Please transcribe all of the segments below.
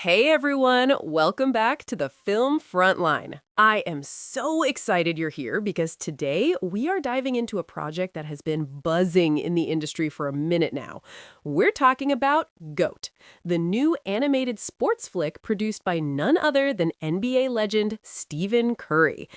Hey everyone, welcome back to the film Frontline. I am so excited you're here because today we are diving into a project that has been buzzing in the industry for a minute now. We're talking about GOAT, the new animated sports flick produced by none other than NBA legend Stephen Curry.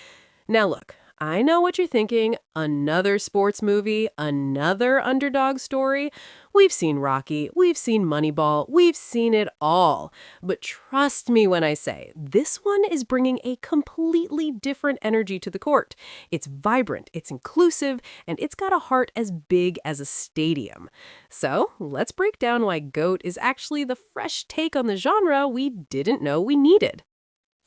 Now look, I know what you're thinking. Another sports movie, another underdog story. We've seen Rocky, we've seen Moneyball, we've seen it all. But trust me when I say, this one is bringing a completely different energy to the court. It's vibrant, it's inclusive, and it's got a heart as big as a stadium. So let's break down why GOAT is actually the fresh take on the genre we didn't know we needed.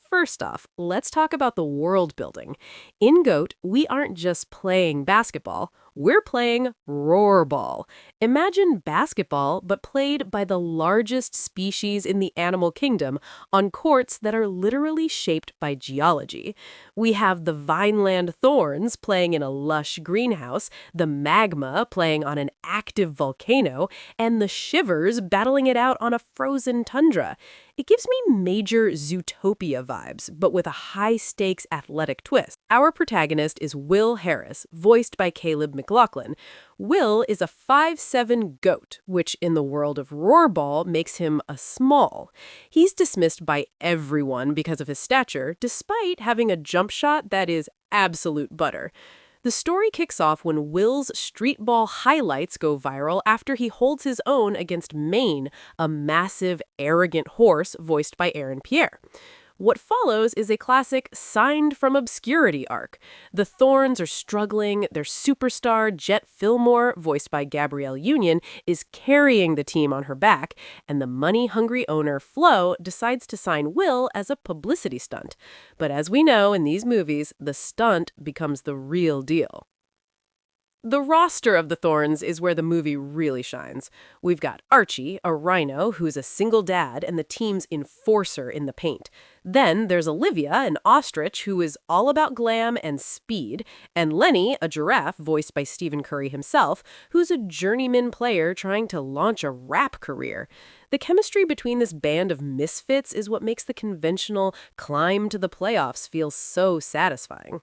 First off, let's talk about the world building. In GOAT, we aren't just playing basketball, we're playing rollerball. Imagine basketball, but played by the largest species in the animal kingdom on courts that are literally shaped by geology. We have the Vineland thorns playing in a lush greenhouse, the magma playing on an active volcano, and the shivers battling it out on a frozen tundra. It gives me major Zootopia vibes, but with a high-stakes athletic twist. Our protagonist is Will Harris, voiced by Caleb McLaughlin. Will is a 5'7" goat, which in the world of Rollerball makes him a small. He's dismissed by everyone because of his stature, despite having a jump shot that is absolute butter. The story kicks off when Will's street ball highlights go viral after he holds his own against Maine, a massive, arrogant horse voiced by Aaron Pierre. What follows is a classic signed from obscurity arc. The Thorns are struggling, their superstar, Jet Fillmore, voiced by Gabrielle Union, is carrying the team on her back, and the money-hungry owner, Flo, decides to sign Will as a publicity stunt. But as we know in these movies, the stunt becomes the real deal. The roster of the Thorns is where the movie really shines. We've got Archie, a rhino who's a single dad and the team's enforcer in the paint. Then there's Olivia, an ostrich who is all about glam and speed, and Lenny, a giraffe voiced by Stephen Curry himself, who's a journeyman player trying to launch a rap career. The chemistry between this band of misfits is what makes the conventional climb to the playoffs feel so satisfying.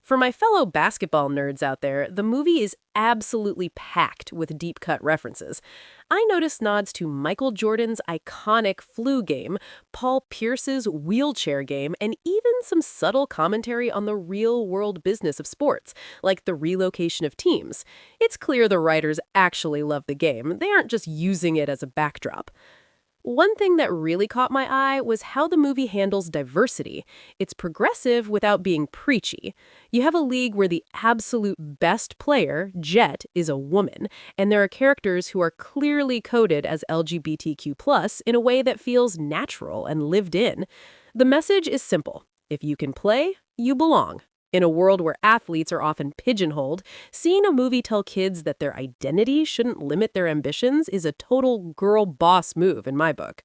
For my fellow basketball nerds out there, the movie is absolutely packed with deep-cut references. I noticed nods to Michael Jordan's iconic flu game, Paul Pierce's wheelchair game, and even some subtle commentary on the real-world business of sports, like the relocation of teams. It's clear the writers actually love the game. They aren't just using it as a backdrop. One thing that really caught my eye was how the movie handles diversity. It's progressive without being preachy. You have a league where the absolute best player, Jet, is a woman, and there are characters who are clearly coded as LGBTQ+ in a way that feels natural and lived in. The message is simple. If you can play, you belong. In a world where athletes are often pigeonholed, seeing a movie tell kids that their identity shouldn't limit their ambitions is a total girl boss move in my book.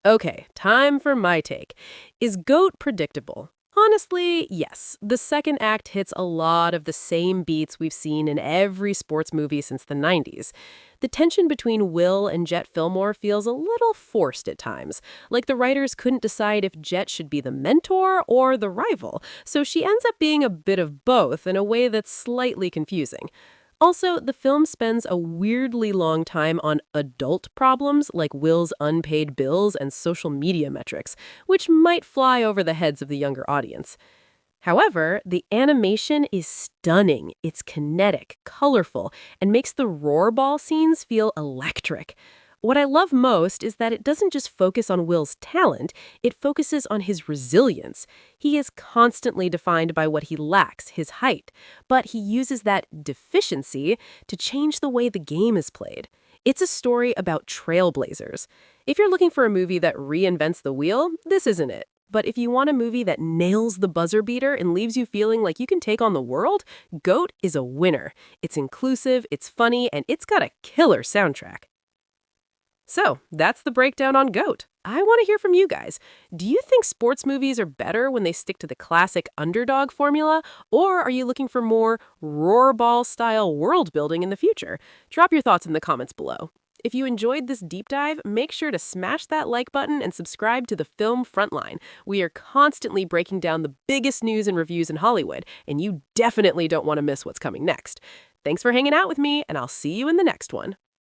Okay, time for my take. Is GOAT predictable? Honestly, yes. The second act hits a lot of the same beats we've seen in every sports movie since the 90s. The tension between Will and Jet Fillmore feels a little forced at times, like the writers couldn't decide if Jet should be the mentor or the rival, so she ends up being a bit of both in a way that's slightly confusing. Also, the film spends a weirdly long time on adult problems like Will's unpaid bills and social media metrics, which might fly over the heads of the younger audience. However, the animation is stunning. It's kinetic, colorful, and makes the roarball scenes feel electric. What I love most is that it doesn't just focus on Will's talent, it focuses on his resilience. He is constantly defined by what he lacks, his height, but he uses that deficiency to change the way the game is played. It's a story about trailblazers. If you're looking for a movie that reinvents the wheel, this isn't it. But if you want a movie that nails the buzzer beater and leaves you feeling like you can take on the world, GOAT is a winner. It's inclusive, it's funny, and it's got a killer soundtrack. So, that's the breakdown on GOAT. I want to hear from you guys. Do you think sports movies are better when they stick to the classic underdog formula, or are you looking for more roarball-style world building in the future? Drop your thoughts in the comments below. If you enjoyed this deep dive, make sure to smash that like button and subscribe to the Film Frontline. We are constantly breaking down the biggest news and reviews in Hollywood, and you definitely don't want to miss what's coming next. Thanks for hanging out with me, and I'll see you in the next one.